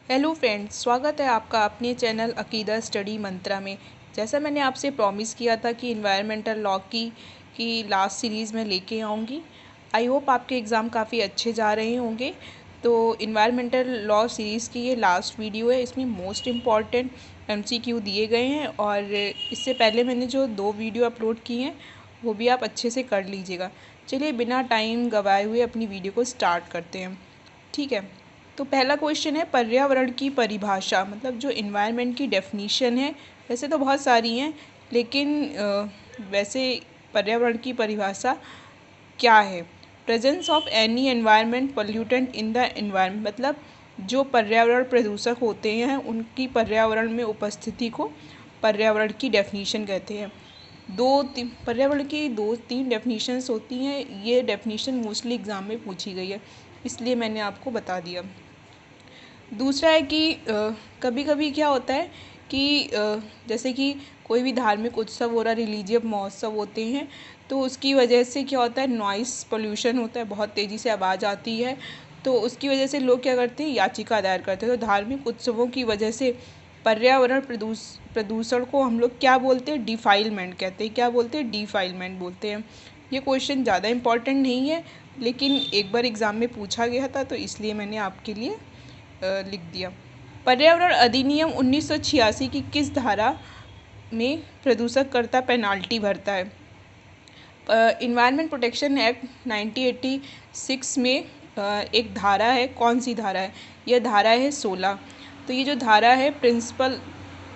Hello friends, स्वागत है आपका अपने चैनल अकीदा स्टडी मंत्रा में। जैसा मैंने आपसे प्रॉमिस किया था कि इन्वायरमेंटल लॉ की लास्ट सीरीज़ में लेके आऊँगी। आई होप आपके एग्ज़ाम काफ़ी अच्छे जा रहे होंगे। तो इन्वायरमेंटल लॉ सीरीज़ की ये लास्ट वीडियो है। इसमें मोस्ट इम्पॉर्टेंट MCQ दिए गए हैं और इससे पहले मैंने जो 2 वीडियो अपलोड की हैं वो भी आप अच्छे से कर लीजिएगा। चलिए बिना टाइम गवाए हुए अपनी वीडियो को स्टार्ट करते हैं। ठीक है, तो पहला क्वेश्चन है पर्यावरण की परिभाषा, मतलब जो इन्वायरमेंट की डेफिनीशन है। वैसे तो बहुत सारी हैं, लेकिन वैसे पर्यावरण की परिभाषा क्या है? Presence of any environment pollutant in the environment, मतलब जो पर्यावरण प्रदूषक होते हैं उनकी पर्यावरण में उपस्थिति को पर्यावरण की डेफिनीशन कहते हैं। पर्यावरण की 2-3 डेफिनीशंस होती हैं। ये डेफिनीशन मोस्टली एग्ज़ाम में पूछी गई है, इसलिए मैंने आपको बता दिया। दूसरा है कि कभी कभी क्या होता है कि जैसे कि कोई भी धार्मिक उत्सव हो रहा, रिलीजियस महोत्सव होते हैं, तो उसकी वजह से क्या होता है, नॉइस पोल्यूशन होता है, बहुत तेज़ी से आवाज़ आती है। तो उसकी वजह से लोग क्या करते हैं, याचिका दायर करते हैं। तो धार्मिक उत्सवों की वजह से पर्यावरण प्रदूषण को हम लोग क्या बोलते हैं, डिफाइलमेंट कहते हैं। क्या बोलते हैं, डिफाइलमेंट बोलते हैं। ये क्वेश्चन ज़्यादा इम्पॉर्टेंट नहीं है, लेकिन एक बार एग्ज़ाम में पूछा गया था, तो इसलिए मैंने आपके लिए लिख दिया। पर्यावरण अधिनियम 1986 की किस धारा में प्रदूषककर्ता पेनाल्टी भरता है? इन्वायरमेंट प्रोटेक्शन एक्ट 1986 में एक धारा है। कौन सी धारा है? यह धारा है 16। तो ये जो धारा है प्रिंसिपल,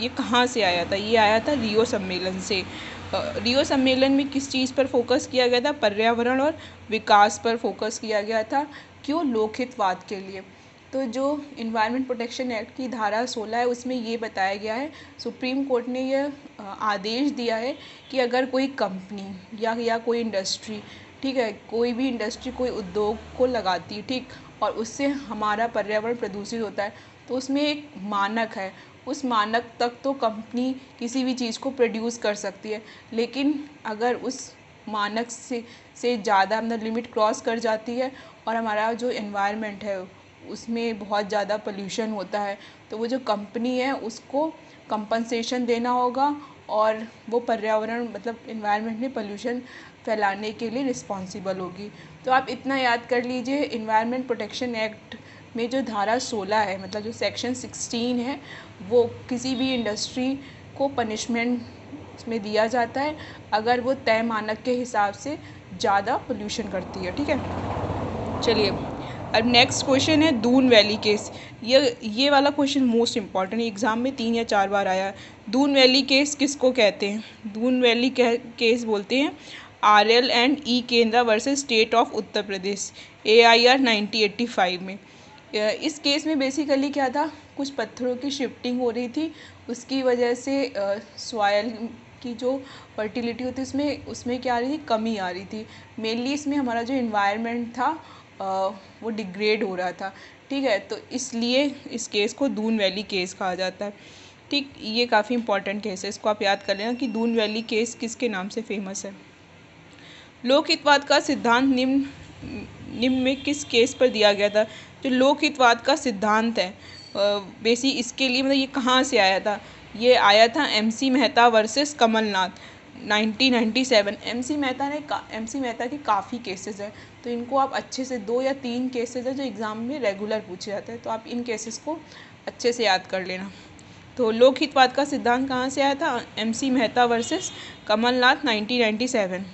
ये कहाँ से आया था? ये आया था रियो सम्मेलन से। रियो सम्मेलन में किस चीज़ पर फोकस किया गया था? पर्यावरण और विकास पर फोकस किया गया था। क्यों? लोकहितवाद के लिए। तो जो इन्वायरमेंट प्रोटेक्शन एक्ट की धारा 16 है, उसमें ये बताया गया है, सुप्रीम कोर्ट ने यह आदेश दिया है कि अगर कोई कंपनी या कोई इंडस्ट्री, ठीक है, कोई भी इंडस्ट्री कोई उद्योग को लगाती है, ठीक, और उससे हमारा पर्यावरण प्रदूषित होता है, तो उसमें एक मानक है। उस मानक तक तो कंपनी किसी भी चीज़ को प्रोड्यूस कर सकती है, लेकिन अगर उस मानक से ज़्यादा मतलब लिमिट क्रॉस कर जाती है और हमारा जो एनवायरनमेंट है उसमें बहुत ज़्यादा पोल्यूशन होता है, तो वो जो कंपनी है उसको कंपनसेशन देना होगा और वो पर्यावरण मतलब एनवायरनमेंट में पोल्यूशन फैलाने के लिए रिस्पॉन्सिबल होगी। तो आप इतना याद कर लीजिए, एनवायरनमेंट प्रोटेक्शन एक्ट में जो धारा 16 है, मतलब जो सेक्शन 16 है, वो किसी भी इंडस्ट्री को पनिशमेंट में दिया जाता है अगर वो तय मानक के हिसाब से ज़्यादा पोल्यूशन करती है। ठीक है, चलिए अब नेक्स्ट क्वेश्चन है दून वैली केस। ये वाला क्वेश्चन मोस्ट इम्पॉर्टेंट है, एग्ज़ाम में 3 या 4 बार आया है। दून वैली केस किसको कहते हैं? दून वैली केस बोलते हैं RL&E केंद्रा versus state of Uttar Pradesh, AIR 1985 में। इस केस में बेसिकली क्या था, कुछ पत्थरों की शिफ्टिंग हो रही थी, उसकी वजह से सॉयल की जो फर्टिलिटी होती है उसमें क्या आ रही थी, कमी आ रही थी। मेनली इसमें हमारा जो इन्वायरमेंट था वो डिग्रेड हो रहा था। ठीक है, तो इसलिए इस केस को दून वैली केस कहा जाता है। ठीक, ये काफ़ी इंपॉर्टेंट केस है, इसको आप याद कर लेना कि दून वैली केस किसके नाम से फेमस है। लोकहितवाद का सिद्धांत निम्न में किस केस पर दिया गया था? जो लोकहितवाद का सिद्धांत है इसके लिए मतलब ये कहाँ से आया था? ये आया था MC Mehta versus Kamalnath 1997। MC Mehta के काफ़ी केसेस हैं, तो इनको आप अच्छे से 2 या 3 केसेस हैं जो एग्ज़ाम में रेगुलर पूछे जाते हैं, तो आप इन केसेस को अच्छे से याद कर लेना। तो लोकहितवाद का सिद्धांत कहाँ से आया था? MC Mehta versus Kamalnath 1997।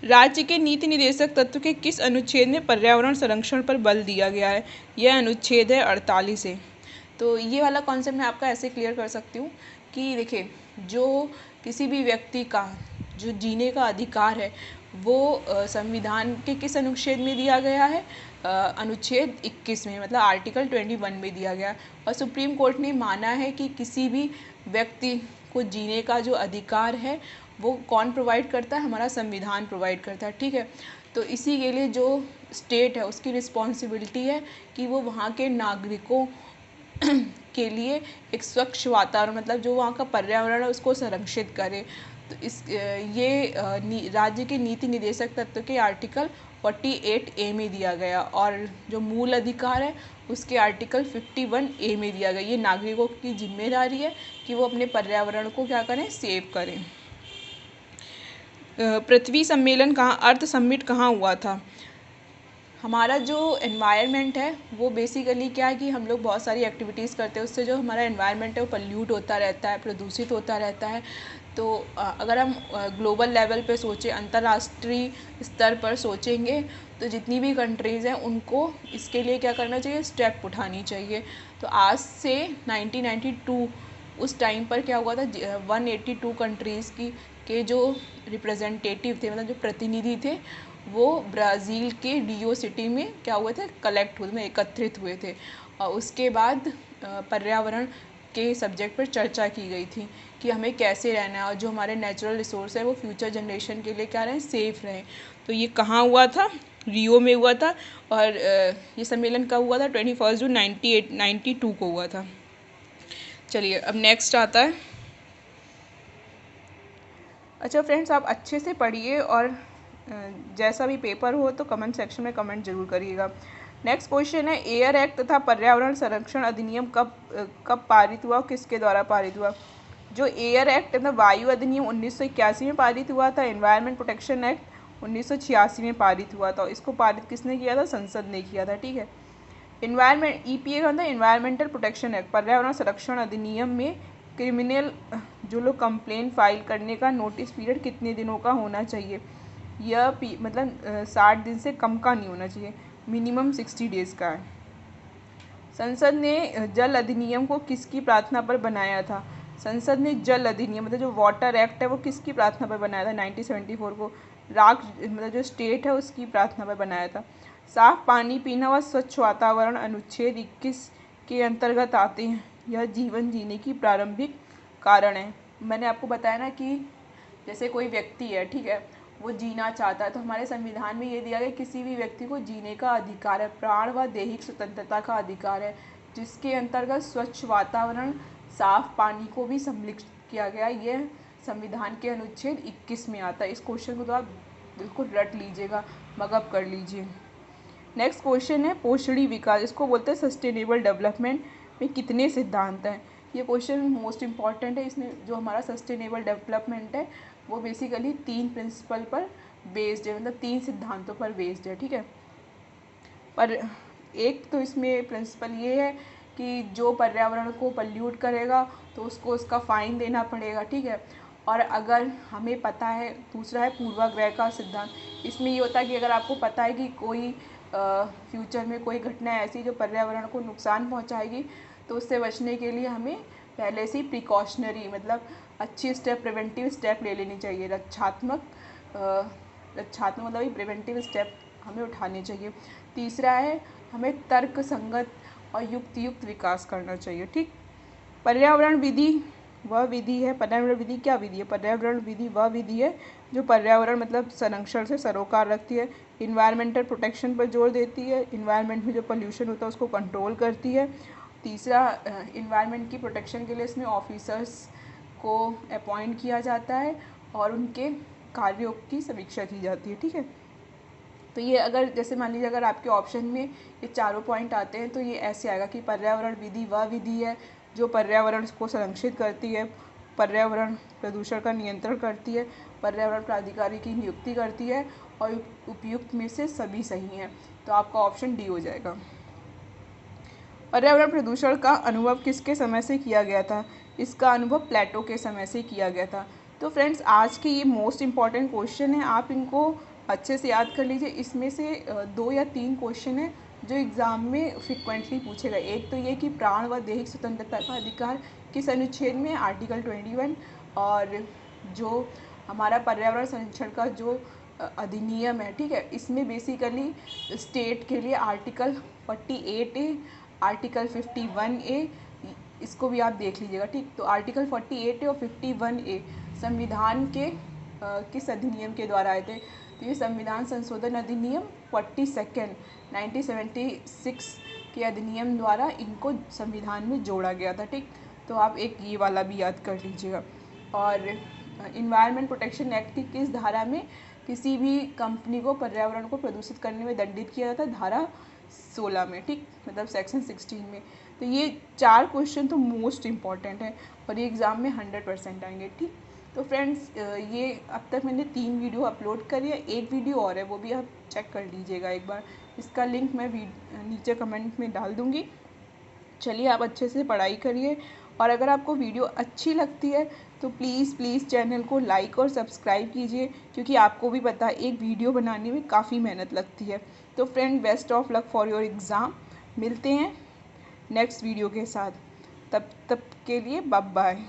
राज्य के नीति निर्देशक तत्व के किस अनुच्छेद में पर्यावरण संरक्षण पर बल दिया गया है? यह अनुच्छेद है 48 है। तो ये वाला कॉन्सेप्ट मैं आपका ऐसे क्लियर कर सकती हूँ कि देखिए, जो किसी भी व्यक्ति का जो जीने का अधिकार है वो संविधान के किस अनुच्छेद में दिया गया है? अनुच्छेद 21 में, मतलब आर्टिकल 21 में दिया गया। और सुप्रीम कोर्ट ने माना है कि किसी भी व्यक्ति को जीने का जो अधिकार है वो कौन प्रोवाइड करता है? हमारा संविधान प्रोवाइड करता है। ठीक है, तो इसी के लिए जो स्टेट है उसकी रिस्पॉन्सिबिलिटी है कि वो वहाँ के नागरिकों के लिए एक स्वच्छ वातावरण, मतलब जो वहाँ का पर्यावरण है उसको संरक्षित करे। तो राज्य के नीति निदेशक तत्व के आर्टिकल 48A में दिया गया, और जो मूल अधिकार है उसके आर्टिकल 51A में दिया गया। ये नागरिकों की जिम्मेदारी है कि वो अपने पर्यावरण को क्या करें, सेव करें। पृथ्वी सम्मेलन कहाँ, अर्थ समिट कहाँ हुआ था? हमारा जो एनवायरनमेंट है वो बेसिकली क्या है कि हम लोग बहुत सारी एक्टिविटीज़ करते हैं, उससे जो हमारा एनवायरनमेंट है वो पल्यूट होता रहता है, प्रदूषित होता रहता है। तो अगर हम ग्लोबल लेवल पे सोचें, अंतर्राष्ट्रीय स्तर पर सोचेंगे, तो जितनी भी कंट्रीज़ हैं उनको इसके लिए क्या करना चाहिए, स्टेप उठानी चाहिए। तो आज से 1992 उस टाइम पर क्या हुआ था, 182 कंट्रीज़ के जो रिप्रेजेंटेटिव थे, मतलब जो प्रतिनिधि थे, वो ब्राज़ील के रियो सिटी में क्या हुए थे, कलेक्ट हुए में एकत्रित हुए थे। और उसके बाद पर्यावरण के सब्जेक्ट पर चर्चा की गई थी कि हमें कैसे रहना है और जो हमारे नेचुरल रिसोर्स है वो फ्यूचर जनरेशन के लिए क्या रहें, सेफ रहें। तो ये कहाँ हुआ था, रियो में हुआ था। और ये सम्मेलन कब हुआ था, 21 जून 1992 को हुआ था। चलिए अब नेक्स्ट आता है। अच्छा फ्रेंड्स, आप अच्छे से पढ़िए और जैसा भी पेपर हो तो कमेंट सेक्शन में कमेंट जरूर करिएगा। नेक्स्ट क्वेश्चन है, एयर एक्ट तथा पर्यावरण संरक्षण अधिनियम कब पारित हुआ, किसके द्वारा पारित हुआ? जो एयर एक्ट तथा वायु अधिनियम 1981 में पारित हुआ था। एनवायरनमेंट प्रोटेक्शन एक्ट 1986 में पारित हुआ था। इसको पारित किसने किया था, संसद ने किया था, ठीक है। इन्वायरमेंट ईपीए का मतलब इन्वायरमेंटल प्रोटेक्शन एक्ट, पर्यावरण संरक्षण अधिनियम में क्रिमिनल जो लोग कंप्लेन फाइल करने का नोटिस पीरियड कितने दिनों का होना चाहिए? यह मतलब 60 दिन से कम का नहीं होना चाहिए, मिनिमम 60 डेज़ का है। संसद ने जल अधिनियम को किसकी प्रार्थना पर बनाया था? संसद ने जल अधिनियम मतलब जो वाटर एक्ट है वो किसकी प्रार्थना पर बनाया था? 1974 को राज्य मतलब जो स्टेट है उसकी प्रार्थना पर बनाया था। साफ पानी पीना व स्वच्छ वातावरण अनुच्छेद 21 के अंतर्गत आते हैं। यह जीवन जीने की प्रारंभिक कारण है। मैंने आपको बताया ना कि जैसे कोई व्यक्ति है, ठीक है, वो जीना चाहता है, तो हमारे संविधान में ये दिया गया किसी भी व्यक्ति को जीने का अधिकार है, प्राण व दैहिक स्वतंत्रता का अधिकार है, जिसके अंतर्गत स्वच्छ वातावरण, साफ पानी को भी सम्मिलित किया गया। ये संविधान के अनुच्छेद 21 में आता है। इस क्वेश्चन को तो आप बिल्कुल रट लीजिएगा, मगअप कर लीजिए। नेक्स्ट क्वेश्चन है, पोषणी विकास, इसको बोलते हैं सस्टेनेबल डेवलपमेंट में कितने सिद्धांत हैं? ये क्वेश्चन मोस्ट इम्पॉर्टेंट है। इसमें जो हमारा सस्टेनेबल डेवलपमेंट है वो बेसिकली 3 प्रिंसिपल पर बेस्ड है, मतलब 3 सिद्धांतों पर बेस्ड है, ठीक है। पर एक तो इसमें प्रिंसिपल ये है कि जो पर्यावरण को पल्यूट करेगा तो उसको उसका फ़ाइन देना पड़ेगा, ठीक है। और अगर हमें पता है, दूसरा है पूर्वाग्रह का सिद्धांत। इसमें ये होता है कि अगर आपको पता है कि कोई फ्यूचर में कोई घटना ऐसी जो पर्यावरण को नुकसान पहुंचाएगी, तो उससे बचने के लिए हमें पहले से ही प्रिकॉशनरी मतलब अच्छी स्टेप, प्रिवेंटिव स्टेप ले लेनी चाहिए। रक्षात्मक मतलब प्रिवेंटिव स्टेप हमें उठाने चाहिए। तीसरा है, हमें तर्क संगत और युक्त विकास करना चाहिए, ठीक। पर्यावरण विधि वह विधि है, पर्यावरण विधि क्या विधि है? पर्यावरण विधि वह विधि है जो पर्यावरण मतलब संरक्षण से सरोकार रखती है, इन्वायरमेंटल प्रोटेक्शन पर जोर देती है, इन्वायरमेंट में जो पोल्यूशन होता है उसको कंट्रोल करती है। तीसरा, इन्वायरमेंट की प्रोटेक्शन के लिए इसमें ऑफिसर्स को अपॉइंट किया जाता है और उनके कार्यों की समीक्षा की जाती है, ठीक है। तो ये अगर जैसे मान लीजिए अगर आपके ऑप्शन में ये चारों पॉइंट आते हैं तो ये ऐसे आएगा कि पर्यावरण विधि वह विधि है जो पर्यावरण को संरक्षित करती है, पर्यावरण प्रदूषण का नियंत्रण करती है, पर्यावरण प्राधिकारी की नियुक्ति करती है, और उपयुक्त में से सभी सही हैं। तो आपका ऑप्शन डी हो जाएगा। पर्यावरण प्रदूषण का अनुभव किसके समय से किया गया था? इसका अनुभव प्लेटो के समय से किया गया था। तो फ्रेंड्स, आज के ये मोस्ट इम्पॉर्टेंट क्वेश्चन है, आप इनको अच्छे से याद कर लीजिए। इसमें से 2 या 3 क्वेश्चन है जो एग्ज़ाम में फ्रिक्वेंटली पूछे गए। एक तो ये कि प्राण व दैहिक स्वतंत्रता का अधिकार किस अनुच्छेद में, आर्टिकल 21, और जो हमारा पर्यावरण संरक्षण का जो अधिनियम है, ठीक है, इसमें बेसिकली स्टेट के लिए आर्टिकल 48A, आर्टिकल 51A, इसको भी आप देख लीजिएगा, ठीक। तो आर्टिकल 48A और 51A संविधान के किस अधिनियम के द्वारा आए थे? तो ये संविधान संशोधन अधिनियम 42 1976 के अधिनियम द्वारा इनको संविधान में जोड़ा गया था, ठीक। तो आप एक ये वाला भी याद कर लीजिएगा। और इन्वायरमेंट प्रोटेक्शन एक्ट की किस धारा में किसी भी कंपनी को पर्यावरण को प्रदूषित करने में दंडित किया जाता है धारा 16 में, ठीक, मतलब सेक्शन 16 में। तो ये 4 क्वेश्चन तो मोस्ट इम्पॉर्टेंट है और ये एग्ज़ाम में 100% आएंगे, ठीक। तो फ्रेंड्स, ये अब तक मैंने 3 वीडियो अपलोड करी है, एक वीडियो और है, वो भी आप चेक कर लीजिएगा एक बार। इसका लिंक मैं नीचे कमेंट में डाल दूँगी। चलिए, आप अच्छे से पढ़ाई करिए और अगर आपको वीडियो अच्छी लगती है तो प्लीज़ प्लीज़ चैनल को लाइक और सब्सक्राइब कीजिए, क्योंकि आपको भी पता है एक वीडियो बनाने में काफ़ी मेहनत लगती है। तो friend, best of luck for your exam. मिलते हैं नेक्स्ट वीडियो के साथ, तब तक के लिए बाय बाय।